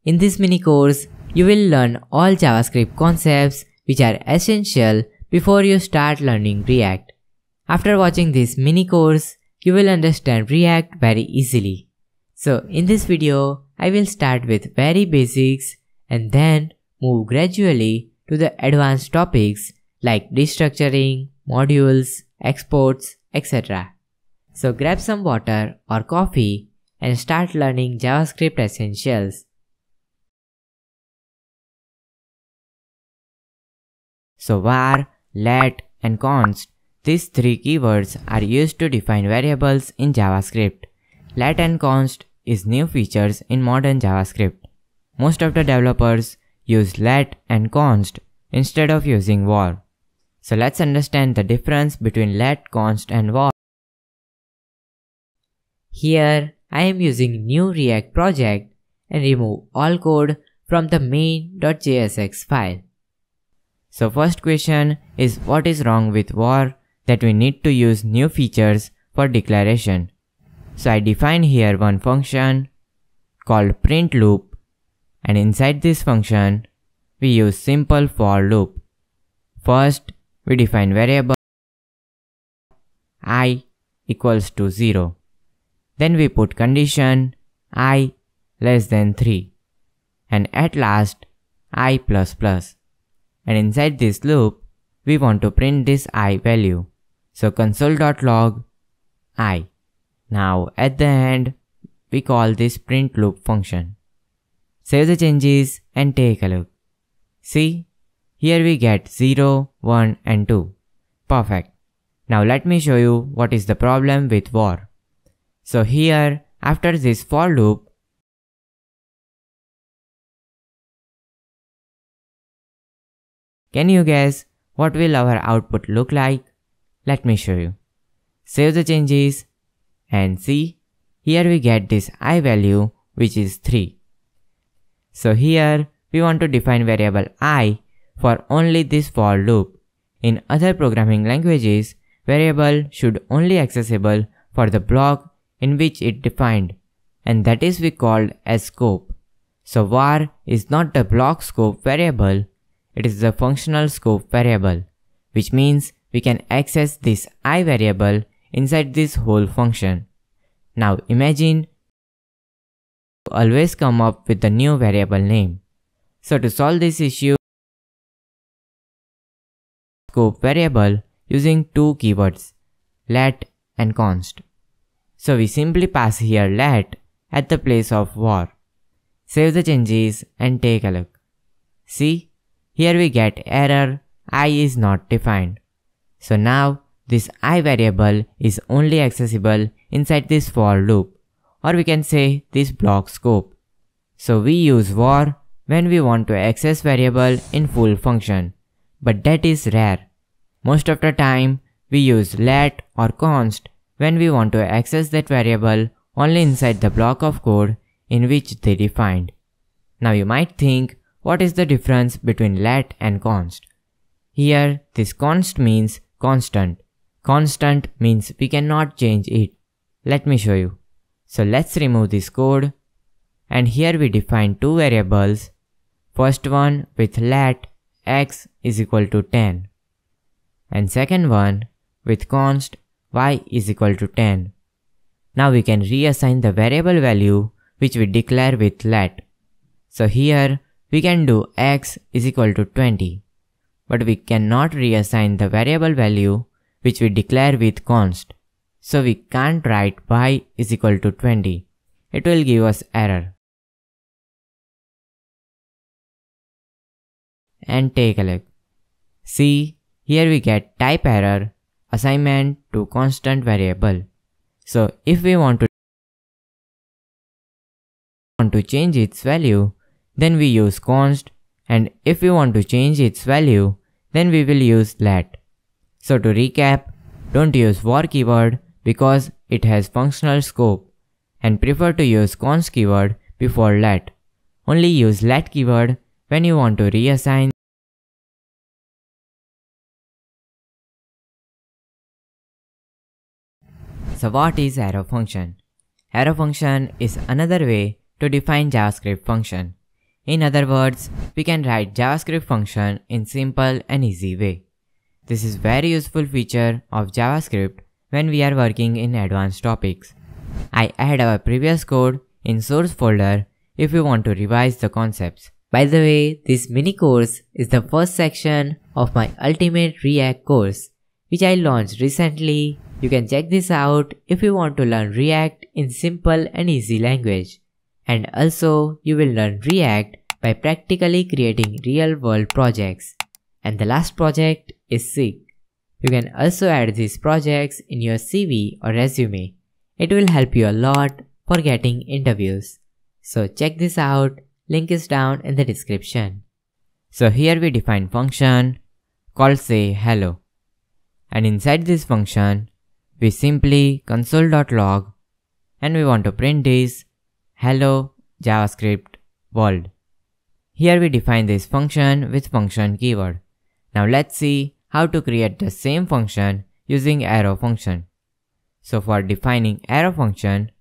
In this mini course, you will learn all JavaScript concepts which are essential before you start learning React. After watching this mini course, you will understand React very easily. So in this video, I will start with very basics and then move gradually to the advanced topics like destructuring, modules, exports, etc. So grab some water or coffee and start learning JavaScript essentials. So var, let and const, these three keywords are used to define variables in JavaScript. Let and const is new features in modern JavaScript. Most of the developers use let and const instead of using var. So let's understand the difference between let, const and var. Here I am using new React project and remove all code from the main.jsx file. So first question is what is wrong with var that we need to use new features for declaration. So I define here one function called print loop, and inside this function we use simple for loop. First we define variable I equals to 0. Then we put condition I less than 3 and at last I++. And inside this loop, we want to print this I value. So console.log I. Now at the end, we call this print loop function. Save the changes and take a look. See, here we get 0, 1 and 2. Perfect. Now let me show you what is the problem with var. So here, after this for loop, can you guess what will our output look like? Let me show you. Save the changes and see, here we get this I value which is 3. So here we want to define variable I for only this for loop. In other programming languages, variable should only accessible for the block in which it defined, and that is we called as scope. So var is not the block scope variable, it is the functional scope variable, which means we can access this I variable inside this whole function. Now imagine you always come up with the new variable name. So to solve this issue, scope variable using two keywords, let and const. So we simply pass here let at the place of var. Save the changes and take a look. See, here we get error I is not defined. So now this I variable is only accessible inside this for loop, or we can say this block scope. So we use var when we want to access variable in full function, but that is rare. Most of the time we use let or const when we want to access that variable only inside the block of code in which they defined. Now you might think, what is the difference between let and const? Here this const means constant. Constant means we cannot change it. Let me show you. So let's remove this code, and here we define two variables. First one with let x is equal to 10 and second one with const y is equal to 10. Now we can reassign the variable value which we declare with let. So here we can do x is equal to 20, but we cannot reassign the variable value which we declare with const. So we can't write y is equal to 20. It will give us error. And take a look. See, here we get type error, assignment to constant variable. So if we want to change its value, then we use const, and if we want to change its value, then we will use let. So to recap, don't use var keyword because it has functional scope, and prefer to use const keyword before let. Only use let keyword when you want to reassign. So what is arrow function? Arrow function is another way to define JavaScript function. In other words, we can write JavaScript function in simple and easy way. This is very useful feature of JavaScript when we are working in advanced topics. I add our previous code in source folder if you want to revise the concepts. By the way, this mini course is the first section of my Ultimate React course, which I launched recently. You can check this out if you want to learn React in simple and easy language. And also, you will learn React by practically creating real-world projects. And the last project is Seek. You can also add these projects in your CV or resume. It will help you a lot for getting interviews. So check this out, link is down in the description. So here we define function called say hello. And inside this function, we simply console.log and we want to print this hello JavaScript world. Here we define this function with function keyword. Now let's see how to create the same function using arrow function. So for defining arrow function,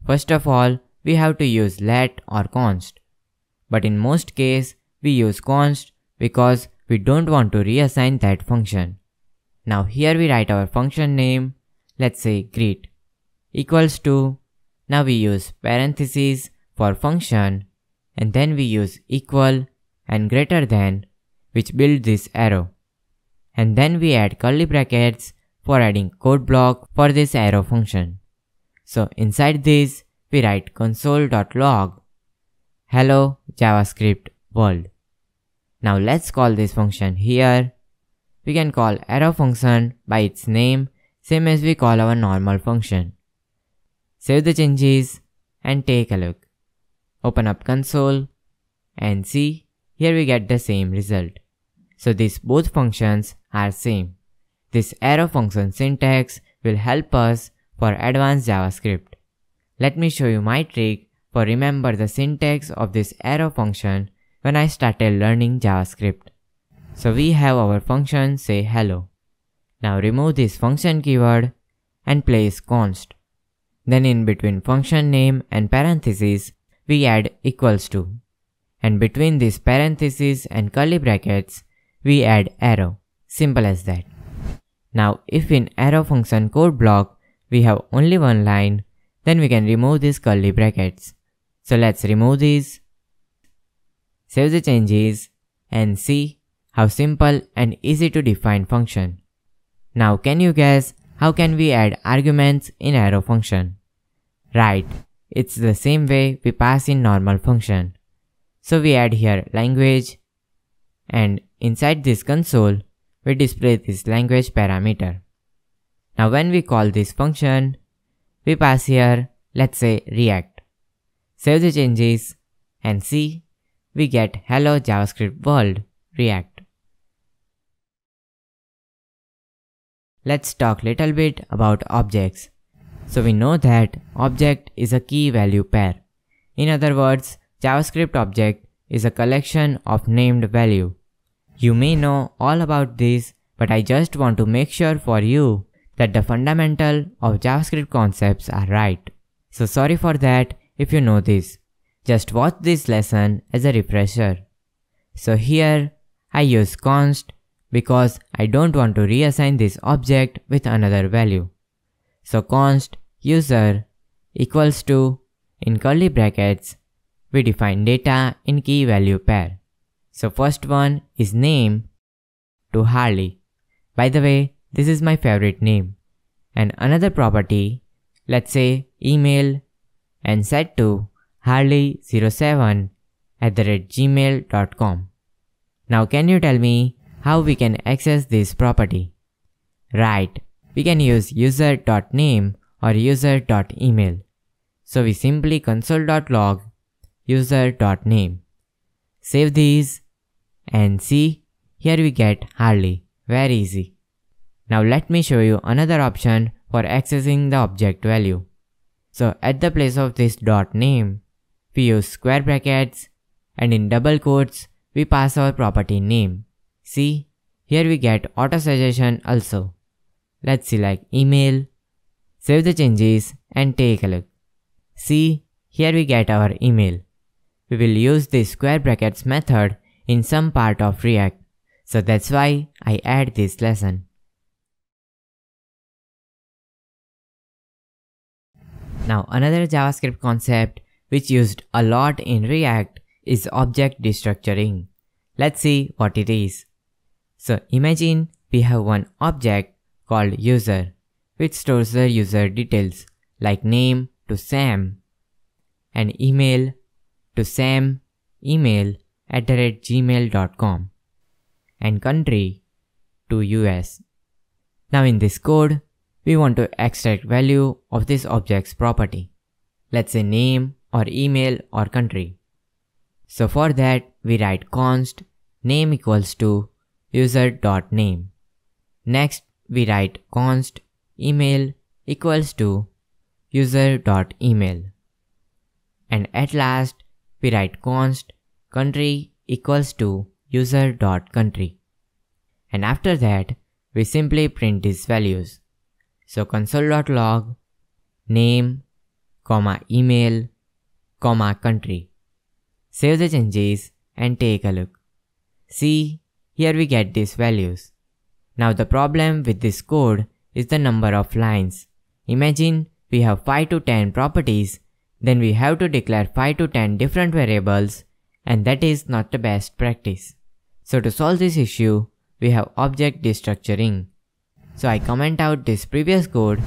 first of all, we have to use let or const. But in most cases, we use const because we don't want to reassign that function. Now here we write our function name, let's say greet, equals to, now we use parentheses for function, and then we use equal and greater than, which build this arrow. And then we add curly brackets for adding code block for this arrow function. So inside this, we write console.log hello JavaScript world. Now let's call this function here. We can call arrow function by its name, same as we call our normal function. Save the changes and take a look. Open up console and see, here we get the same result. So these both functions are same. This arrow function syntax will help us for advanced JavaScript. Let me show you my trick for remember the syntax of this arrow function when I started learning JavaScript. So we have our function say hello. Now remove this function keyword and place const. Then in between function name and parentheses, we add equals to. And between these parentheses and curly brackets, we add arrow. Simple as that. Now if in arrow function code block, we have only one line, then we can remove these curly brackets. So let's remove these. Save the changes and see how simple and easy to define function. Now can you guess how can we add arguments in arrow function? Right, it's the same way we pass in normal function. So we add here language, and inside this console, we display this language parameter. Now when we call this function, we pass here, let's say React. Save the changes and see, we get hello JavaScript world React. Let's talk little bit about objects. So we know that object is a key value pair. In other words, JavaScript object is a collection of named value. You may know all about this, but I just want to make sure for you that the fundamental of JavaScript concepts are right. So sorry for that if you know this. Just watch this lesson as a refresher. So here I use const because I don't want to reassign this object with another value. So const user equals to, in curly brackets, we define data in key value pair. So first one is name to Harley. By the way, this is my favorite name. And another property, let's say email, and set to harley07@gmail.com. Now can you tell me how we can access this property? Right, we can use user.name or user.email. So we simply console.log user.name. Save these and see, here we get Harley. Very easy. Now let me show you another option for accessing the object value. So at the place of this .name, we use square brackets, and in double quotes, we pass our property name. See, here we get auto suggestion also. Let's select email, save the changes and take a look. See, here we get our email. we will use this square brackets method in some part of React. So that's why I add this lesson. Now another JavaScript concept which used a lot in React is object destructuring. Let's see what it is. So imagine we have one object called user which stores the user details like name to Sam and email to samemail@gmail.com and country to US. Now in this code, we want to extract value of this object's property. Let's say name or email or country. So for that, we write const name equals to user.name. Next, we write const email equals to user.email. And at last, we write const country equals to user.country. And after that, we simply print these values. So console.log name, email, country. Save the changes and take a look. See, here we get these values. Now the problem with this code is the number of lines. Imagine we have 5 to 10 properties, then we have to declare 5 to 10 different variables, and that is not the best practice. So to solve this issue, we have object destructuring. So I comment out this previous code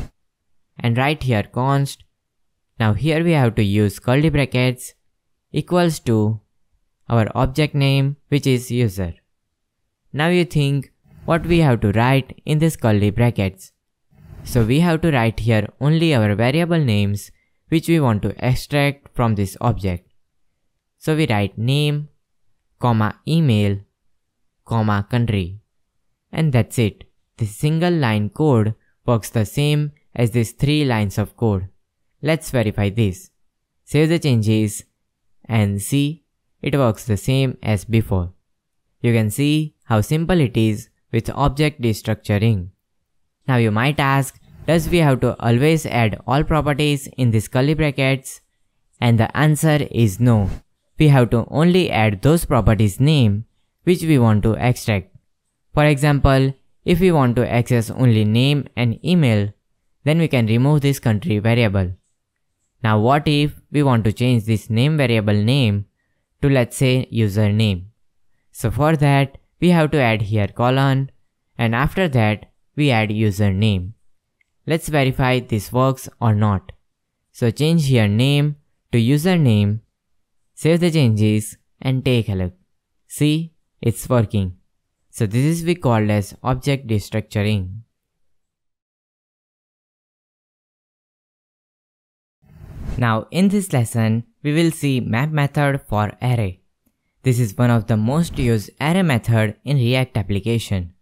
and write here const. Now here we have to use curly brackets equals to our object name which is user. Now you think what we have to write in this curly brackets. So we have to write here only our variable names which we want to extract from this object. So we write name, email, country. And that's it. This single line code works the same as these 3 lines of code. Let's verify this. Save the changes and see, it works the same as before. You can see how simple it is with object destructuring. Now you might ask, does we have to always add all properties in these curly brackets? And the answer is no. We have to only add those properties name which we want to extract. For example, if we want to access only name and email, then we can remove this country variable. Now what if we want to change this name variable name to let's say username? So for that, we have to add here colon, and after that, we add username. Let's verify this works or not. So change here name to username, save the changes and take a look. See, it's working. So this is we called as object destructuring. Now in this lesson, we will see map method for array. This is one of the most used array method in React application.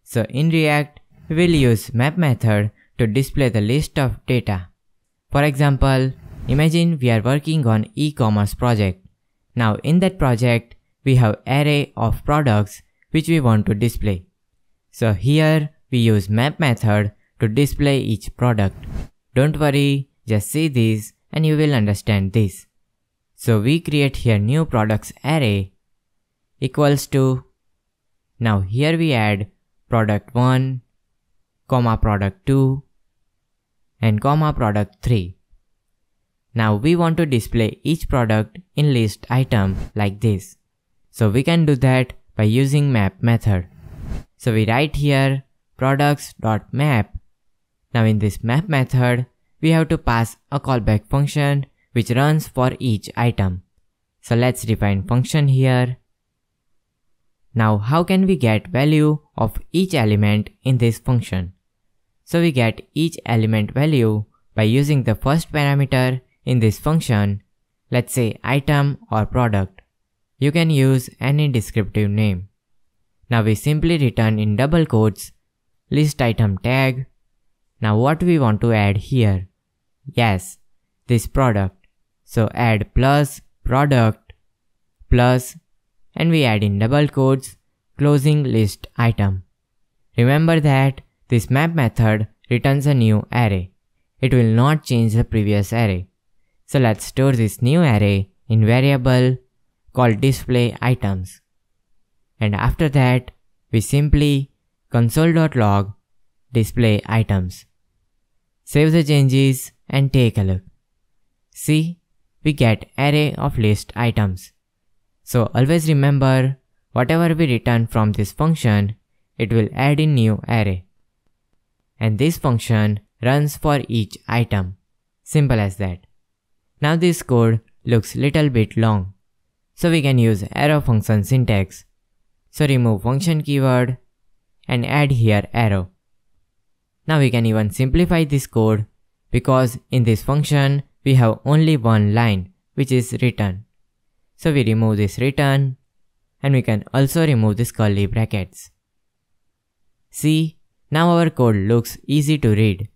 So in React, we will use map method to display the list of data. For example, imagine we are working on e-commerce project. Now in that project, we have array of products which we want to display. So here we use map method to display each product. Don't worry, just see this and you will understand this. So we create here new products array equals to, now here we add product 1, product 2 and product 3. Now we want to display each product in list item like this. So we can do that by using map method. So we write here products.map. Now in this map method, we have to pass a callback function which runs for each item. So let's define function here. Now how can we get value of each element in this function? So we get each element value by using the first parameter in this function, let's say item or product. You can use any descriptive name. Now we simply return in double quotes list item tag. Now what we want to add here? Yes, this product. So add plus product plus and we add in double quotes closing list item. Remember that this map method returns a new array. It will not change the previous array. So let's store this new array in variable called display items. And after that, we simply console.log display items. Save the changes and take a look. See, we get array of list items. So always remember, whatever we return from this function, it will add in new array. And this function runs for each item. Simple as that. Now this code looks little bit long. So we can use arrow function syntax. So remove function keyword and add here arrow. Now we can even simplify this code because in this function we have only one line, which is return. So we remove this return and we can also remove this curly brackets. See, now our code looks easy to read.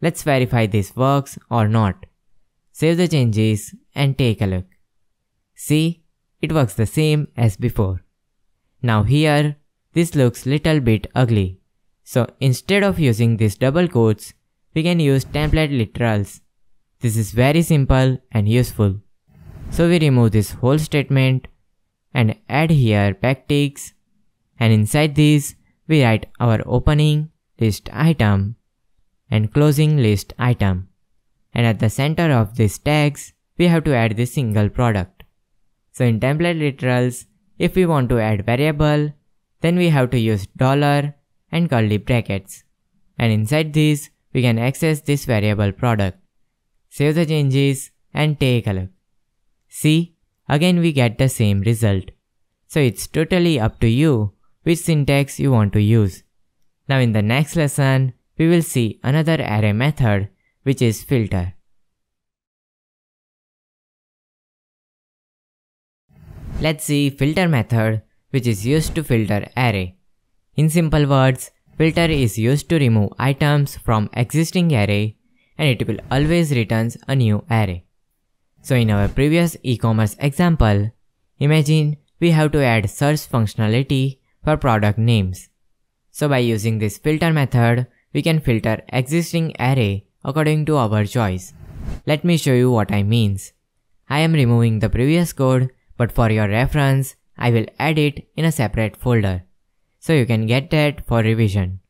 Let's verify this works or not. Save the changes and take a look. See, it works the same as before. Now here, this looks little bit ugly. So instead of using these double quotes, we can use template literals. This is very simple and useful. So we remove this whole statement and add here backticks, and inside these we write our opening list item and closing list item. And at the center of these tags, we have to add this single product. So in template literals, if we want to add variable, then we have to use $ and curly brackets. And inside these, we can access this variable product. Save the changes and take a look. See, again we get the same result. So it's totally up to you which syntax you want to use. Now in the next lesson, we will see another array method, which is filter. Let's see filter method, which is used to filter array. In simple words, filter is used to remove items from existing array and it will always returns a new array. So in our previous e-commerce example, imagine we have to add search functionality for product names. So by using this filter method, we can filter existing array according to our choice. Let me show you what I means. I am removing the previous code, but for your reference, I will add it in a separate folder. So you can get that for revision.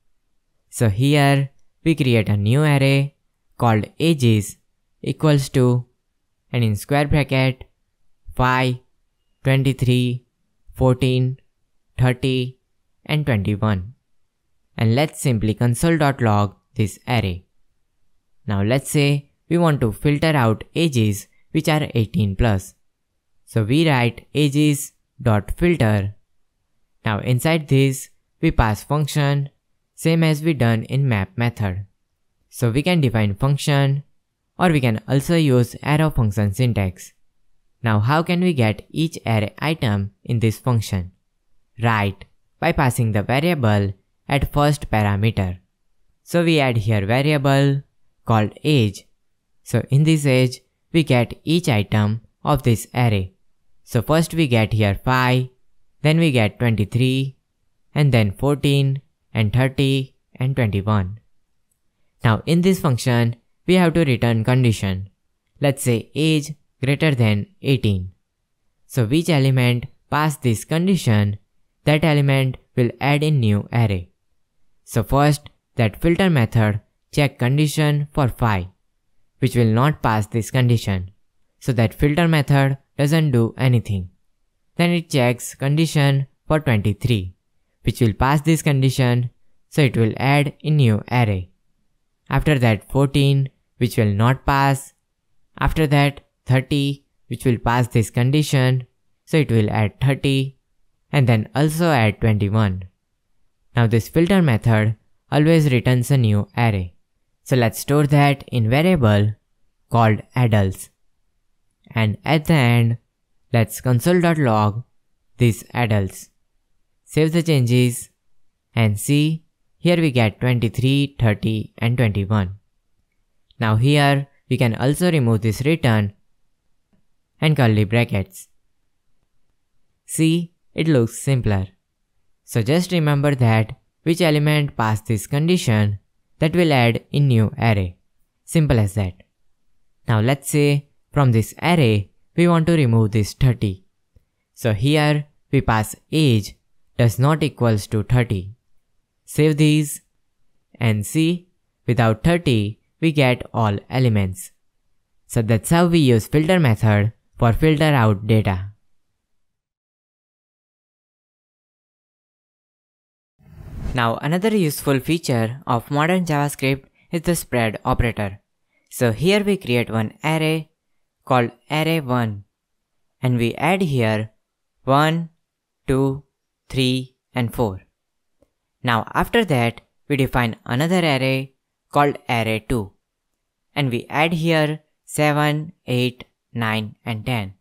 So here, we create a new array called ages equals to, and in square bracket, 5, 23, 14, 30, and 21. And let's simply console.log this array. Now let's say we want to filter out ages which are 18 plus. So we write ages.filter. Now inside this, we pass function, same as we done in map method. So we can define function, or we can also use arrow function syntax. Now how can we get each array item in this function? Right, by passing the variable at first parameter. So we add here variable called age. So in this age, we get each item of this array. So first we get here 5, then we get 23, and then 14, and 30, and 21. Now in this function, we have to return condition. Let's say age greater than 18. So which element pass this condition, that element will add in new array. So first, that filter method check condition for 5, which will not pass this condition. So that filter method doesn't do anything. Then it checks condition for 23, which will pass this condition, so it will add in new array. After that 14, which will not pass. After that 30, which will pass this condition, so it will add 30, and then also add 21. Now this filter method always returns a new array. So let's store that in variable called adults. And at the end, let's console.log these adults. Save the changes and see, here we get 23, 30 and 21. Now here we can also remove this return and curly brackets. See, it looks simpler. So just remember that which element passed this condition, that will add in new array. Simple as that. Now let's say from this array we want to remove this 30. So here we pass age does not equals to 30. Save these and see, without 30 we get all elements. So that's how we use filter method for filter out data. Now another useful feature of modern JavaScript is the spread operator. So here we create one array called array1 and we add here 1, 2, 3 and 4. Now after that we define another array called array2 and we add here 7, 8, 9 and 10.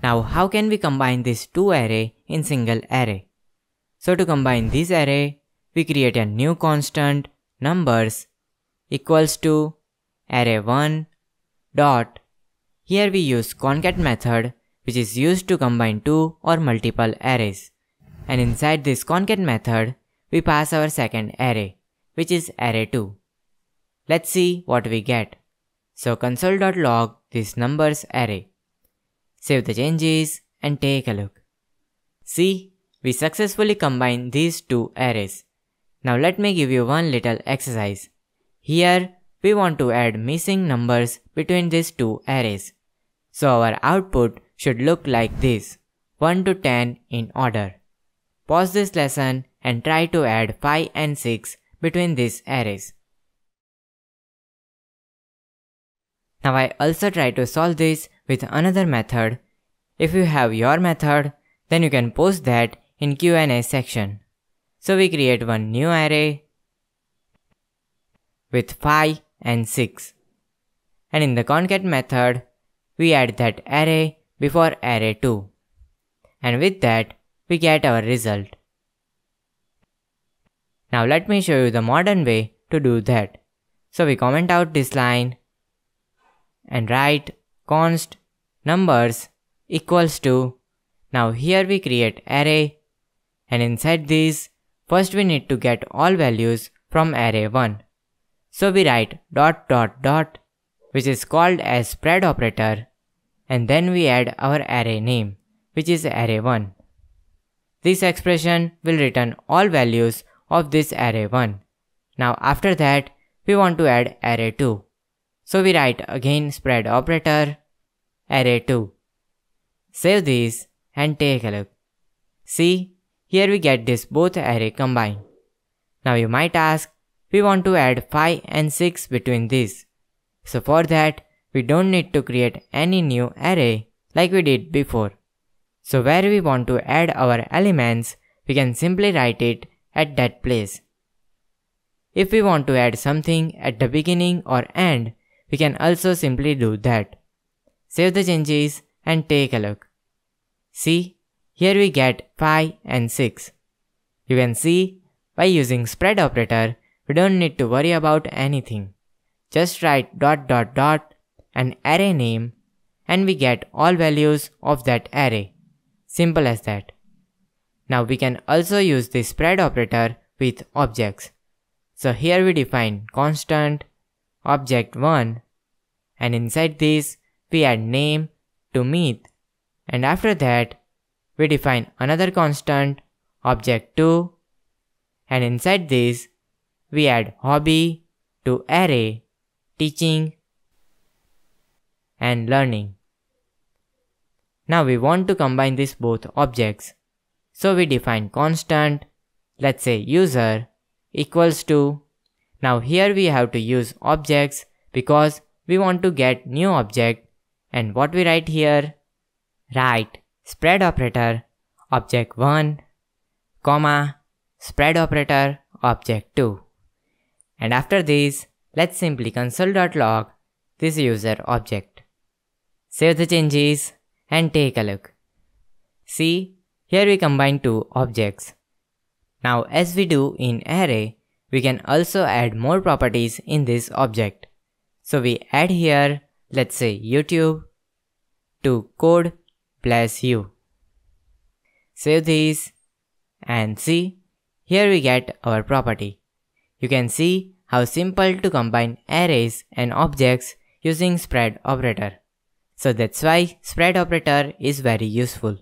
Now how can we combine these two arrays in single array? So to combine this array, we create a new constant numbers equals to array1 dot. Here we use concat method which is used to combine two or multiple arrays. And inside this concat method, we pass our second array which is array2. Let's see what we get. So console.log this numbers array. Save the changes and take a look. See, we successfully combined these two arrays. Now let me give you one little exercise. Here we want to add missing numbers between these two arrays. So our output should look like this, 1 to 10 in order. Pause this lesson and try to add 5 and 6 between these arrays. Now I also try to solve this with another method. If you have your method, then you can post that in Q&A section. So we create one new array with 5 and 6. And in the concat method, we add that array before array2. And with that, we get our result. Now let me show you the modern way to do that. So we comment out this line and write const numbers equals to. Now here we create array and inside this, first we need to get all values from array1. So we write dot dot dot which is called as spread operator and then we add our array name which is array1. This expression will return all values of this array1. Now after that we want to add array2. So we write again spread operator array2. Save this and take a look. See, here we get this both array combined. Now you might ask, we want to add 5 and 6 between these. So for that, we don't need to create any new array like we did before. So where we want to add our elements, we can simply write it at that place. If we want to add something at the beginning or end, we can also simply do that. Save the changes and take a look. See, here we get 5 and 6. You can see, by using spread operator, we don't need to worry about anything. Just write dot dot dot and array name and we get all values of that array. Simple as that. Now we can also use the spread operator with objects. So here we define constant object1 and inside this we add name to meet and after that we define another constant object2 and inside this we add hobby to array teaching and learning. Now we want to combine these both objects. So we define constant, let's say user equals to. Now here we have to use objects because we want to get new object and what we write here? Write spread operator object1, comma, spread operator object2. And after this, let's simply console.log this user object. Save the changes and take a look. See, here we combine two objects. Now as we do in array, we can also add more properties in this object. So we add here, let's say YouTube to code plus you. Save these and see, here we get our property. You can see how simple to combine arrays and objects using spread operator. So that's why spread operator is very useful.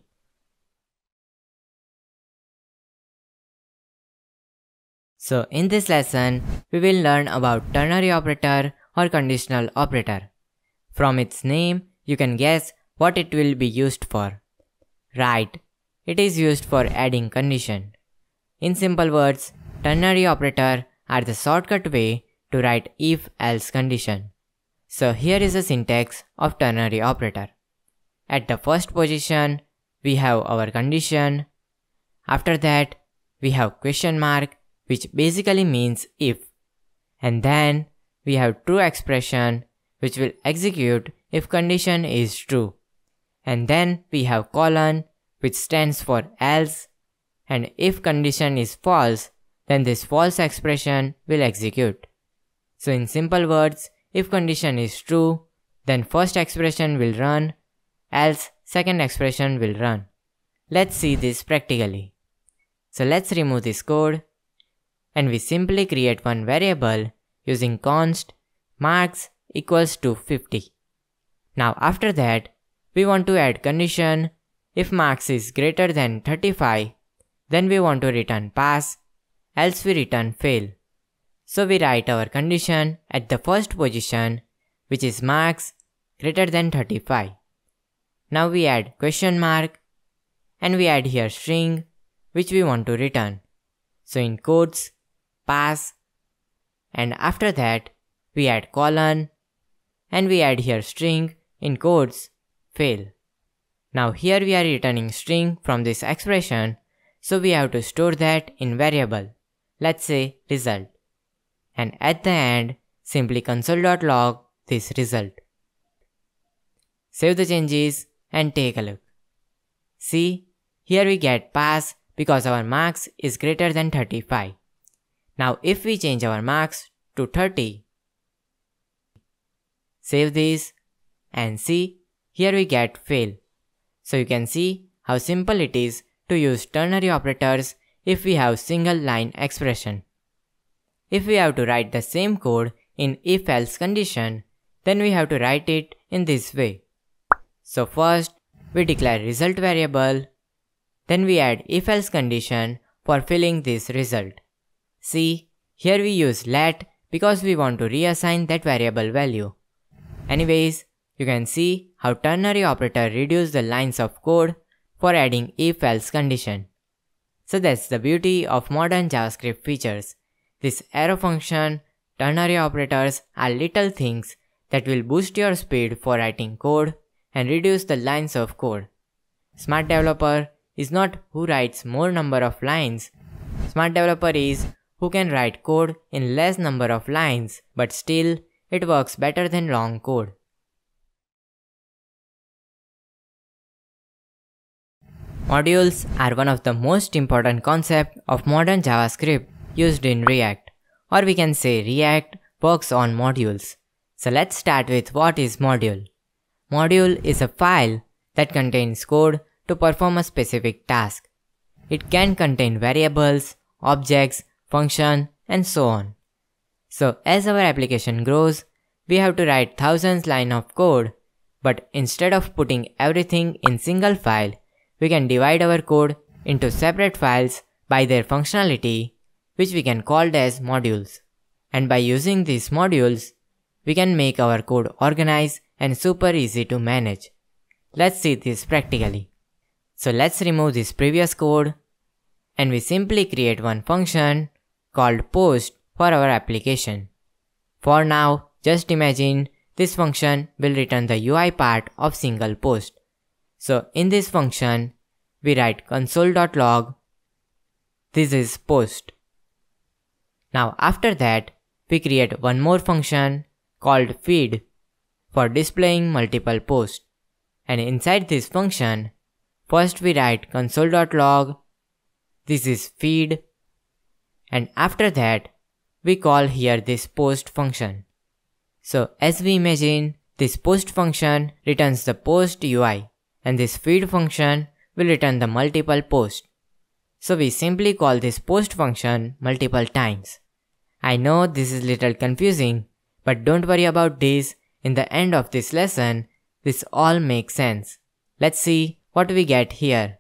So in this lesson, we will learn about ternary operator or conditional operator. From its name, you can guess what it will be used for. Right, it is used for adding condition. In simple words, ternary operator are the shortcut way to write if-else condition. So here is the syntax of ternary operator. At the first position, we have our condition. After that, we have question mark, which basically means if. And then we have true expression, which will execute if condition is true. And then we have colon, which stands for else. And if condition is false, then this false expression will execute. So in simple words, if condition is true, then first expression will run, else second expression will run. Let's see this practically. So let's remove this code, and we simply create one variable using const marks equals to 50. Now after that, we want to add condition. If marks is greater than 35, then we want to return pass, else we return fail. So we write our condition at the first position, which is marks greater than 35. Now we add question mark, and we add here string, which we want to return. So in quotes, pass, and after that we add colon, and we add here string in quotes, fail. Now here we are returning string from this expression, so we have to store that in variable, let's say result. And at the end, simply console.log this result. Save the changes and take a look. See, here we get pass because our marks is greater than 35. Now if we change our marks to 30, save this and see, here we get fail. So you can see how simple it is to use ternary operators if we have single line expression. If we have to write the same code in if-else condition, then we have to write it in this way. So first, we declare result variable, then we add if-else condition for filling this result. See, here we use let because we want to reassign that variable value. Anyways, you can see how ternary operator reduce the lines of code for adding if-else condition. So that's the beauty of modern JavaScript features. This arrow function, ternary operators are little things that will boost your speed for writing code and reduce the lines of code. Smart developer is not who writes more number of lines. Smart developer is who can write code in less number of lines, but still it works better than long code. Modules are one of the most important concepts of modern JavaScript used in React, or we can say React works on modules. So let's start with what is module. Module is a file that contains code to perform a specific task. It can contain variables, objects, function, and so on. So as our application grows, we have to write thousands lines of code, but instead of putting everything in single file, we can divide our code into separate files by their functionality, which we can call as modules. And by using these modules, we can make our code organized and super easy to manage. Let's see this practically. So let's remove this previous code, and we simply create one function called post for our application. For now, just imagine this function will return the UI part of single post. So in this function, we write console.log, this is post. Now after that, we create one more function called feed for displaying multiple posts. And inside this function, first we write console.log, this is feed, and after that, we call here this post function. So as we imagine, this post function returns the post UI, and this feed function will return the multiple posts. So we simply call this post function multiple times. I know this is little confusing, but don't worry about this. In the end of this lesson, this all makes sense. Let's see what we get here.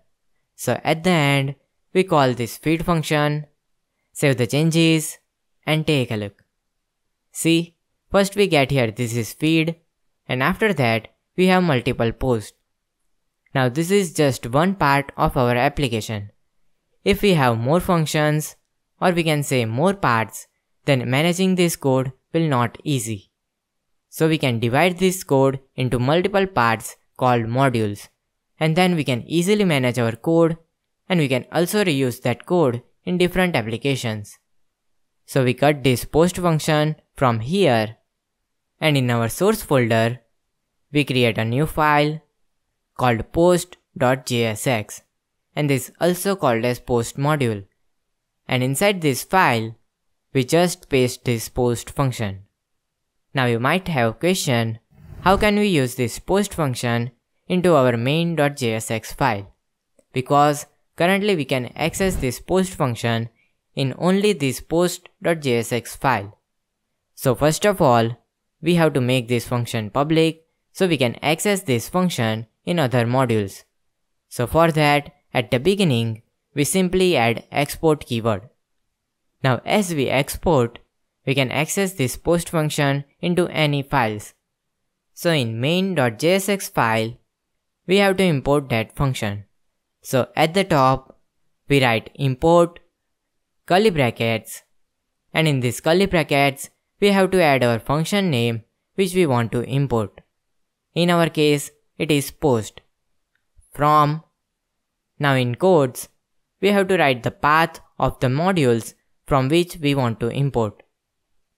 So at the end, we call this feed function, save the changes, and take a look. See, first we get here this is feed, and after that we have multiple posts. Now this is just one part of our application. If we have more functions, or we can say more parts, then managing this code will not easy. So we can divide this code into multiple parts called modules, and then we can easily manage our code, and we can also reuse that code in different applications. So we cut this post function from here, and in our source folder, we create a new file called post.jsx, and this is also called as post module. And inside this file, we just paste this post function. Now you might have a question, how can we use this post function into our main.jsx file? Because currently we can access this post function in only this post.jsx file. So first of all, we have to make this function public so we can access this function in other modules. So for that, at the beginning, we simply add export keyword. Now as we export, we can access this post function into any files. So in main.jsx file, we have to import that function. So at the top, we write import curly brackets, and in this curly brackets, we have to add our function name which we want to import. In our case, it is post. From. Now in quotes, we have to write the path of the modules from which we want to import.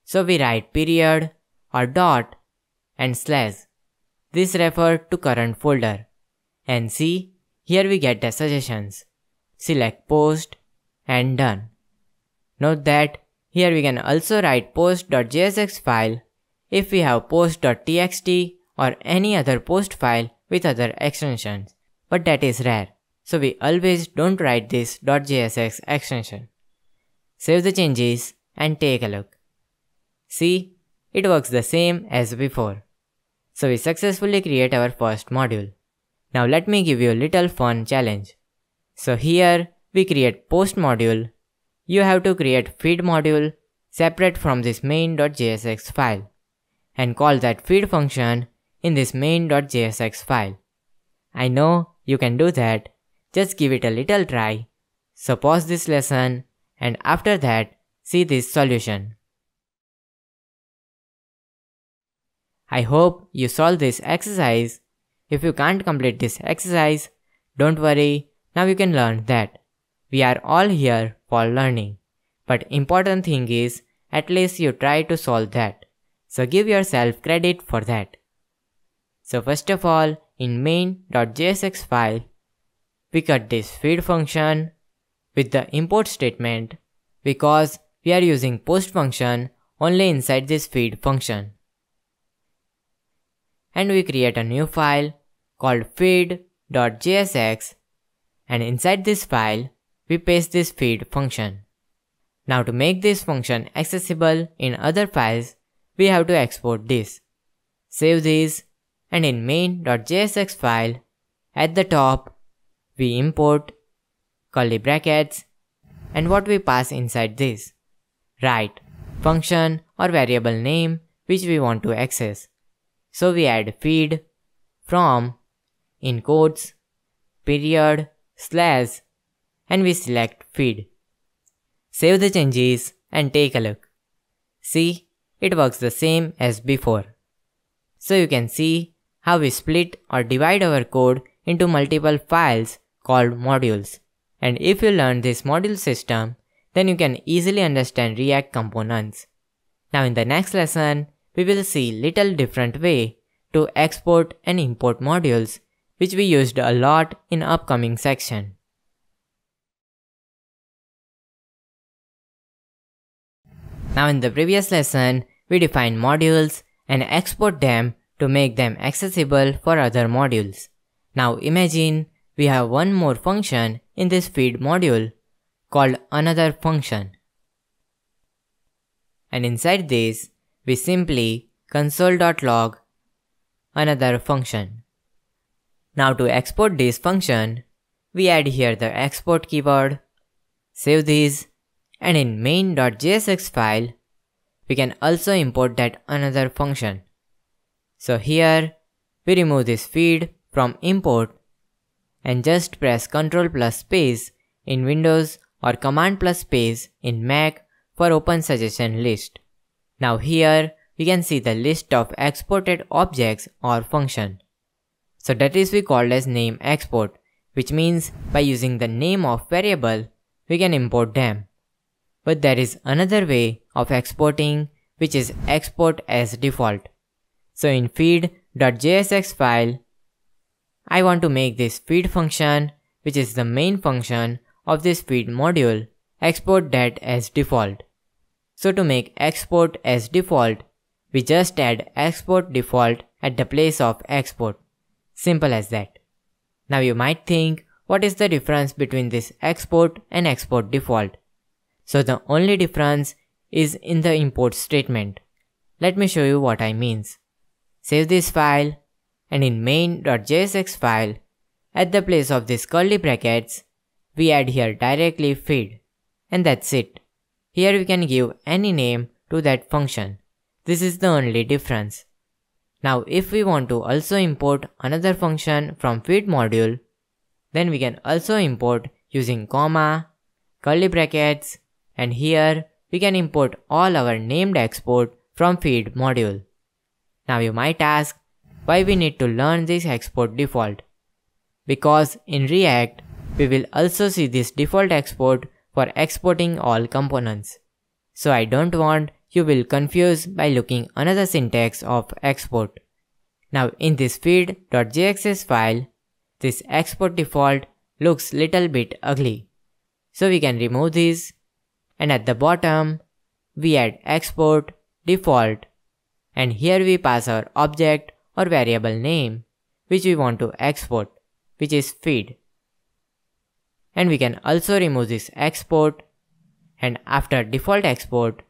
So we write period or dot and slash. This refers to current folder. And see, here we get the suggestions. Select post and done. Note that here we can also write post.jsx file if we have post.txt or any other post file with other extensions, but that is rare, so we always don't write this .jsx extension. Save the changes and take a look. See, it works the same as before. So we successfully create our first module. Now let me give you a little fun challenge. So here we create post module. You have to create feed module separate from this main.jsx file and call that feed function in this main.jsx file. I know you can do that, just give it a little try. So pause this lesson and after that see this solution. I hope you solve this exercise. If you can't complete this exercise, don't worry, now you can learn that. We are all here for learning, but important thing is at least you try to solve that. So give yourself credit for that. So first of all, in main.jsx file, we cut this feed function with the import statement because we are using post function only inside this feed function. And we create a new file called feed.jsx, and inside this file, we paste this feed function. Now to make this function accessible in other files, we have to export this. Save this, and in main.jsx file, at the top, we import curly brackets and what we pass inside this. Write function or variable name which we want to access. So we add feed, from, in quotes, period, slash, and we select feed. Save the changes and take a look. See, it works the same as before. So you can see how we split or divide our code into multiple files called modules. And if you learn this module system, then you can easily understand React components. Now in the next lesson, we will see little different way to export and import modules, which we used a lot in upcoming section. Now in the previous lesson, we defined modules and export them to make them accessible for other modules. Now imagine we have one more function in this feed module called another function. And inside this, we simply console.log another function. Now to export this function, we add here the export keyword, save this, and in main.jsx file, we can also import that another function. So here, we remove this feed from import and just press Ctrl+space in Windows or Command+space in Mac for open suggestion list. Now here, we can see the list of exported objects or function. So that is we called as name export, which means by using the name of variable, we can import them. But there is another way of exporting, which is export as default. So in feed.jsx file, I want to make this feed function, which is the main function of this feed module, export that as default. So to make export as default, we just add export default at the place of export. Simple as that. Now you might think, what is the difference between this export and export default? So the only difference is in the import statement. Let me show you what I mean. Save this file, and in main.jsx file, at the place of this curly brackets, we add here directly feed. And that's it. Here we can give any name to that function. This is the only difference. Now if we want to also import another function from feed module, then we can also import using comma, curly brackets, and here we can import all our named export from feed module. Now you might ask, why we need to learn this export default? Because in React, we will also see this default export for exporting all components. So I don't want you will confuse by looking another syntax of export. Now in this feed.jxs file, this export default looks little bit ugly. So we can remove this, and at the bottom, we add export default, and here we pass our object or variable name which we want to export, which is feed. And we can also remove this export, and after default export,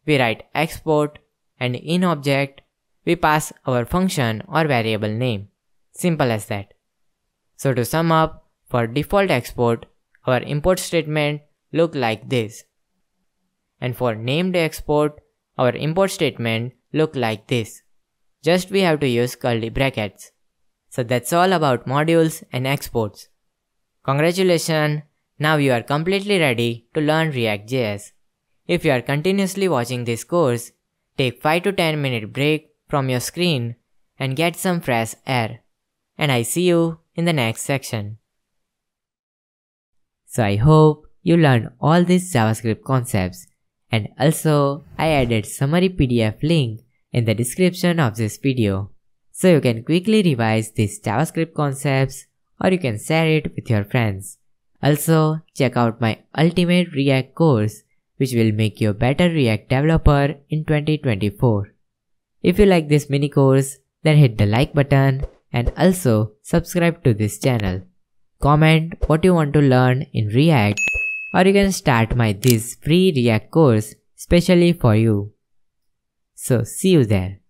we write export, and in object, we pass our function or variable name. Simple as that. So to sum up, for default export, our import statement look like this. And for named export, our import statement look like this. Just we have to use curly brackets. So that's all about modules and exports. Congratulations, now you are completely ready to learn React.js. If you are continuously watching this course, take 5 to 10 minute break from your screen and get some fresh air. And I see you in the next section. So I hope you learned all these JavaScript concepts, and also I added summary PDF link in the description of this video. So you can quickly revise these JavaScript concepts, or you can share it with your friends. Also check out my Ultimate React course, which will make you a better React developer in 2024. If you like this mini course, then hit the like button and also subscribe to this channel. Comment what you want to learn in React, or you can start this free React course specially for you. So see you there.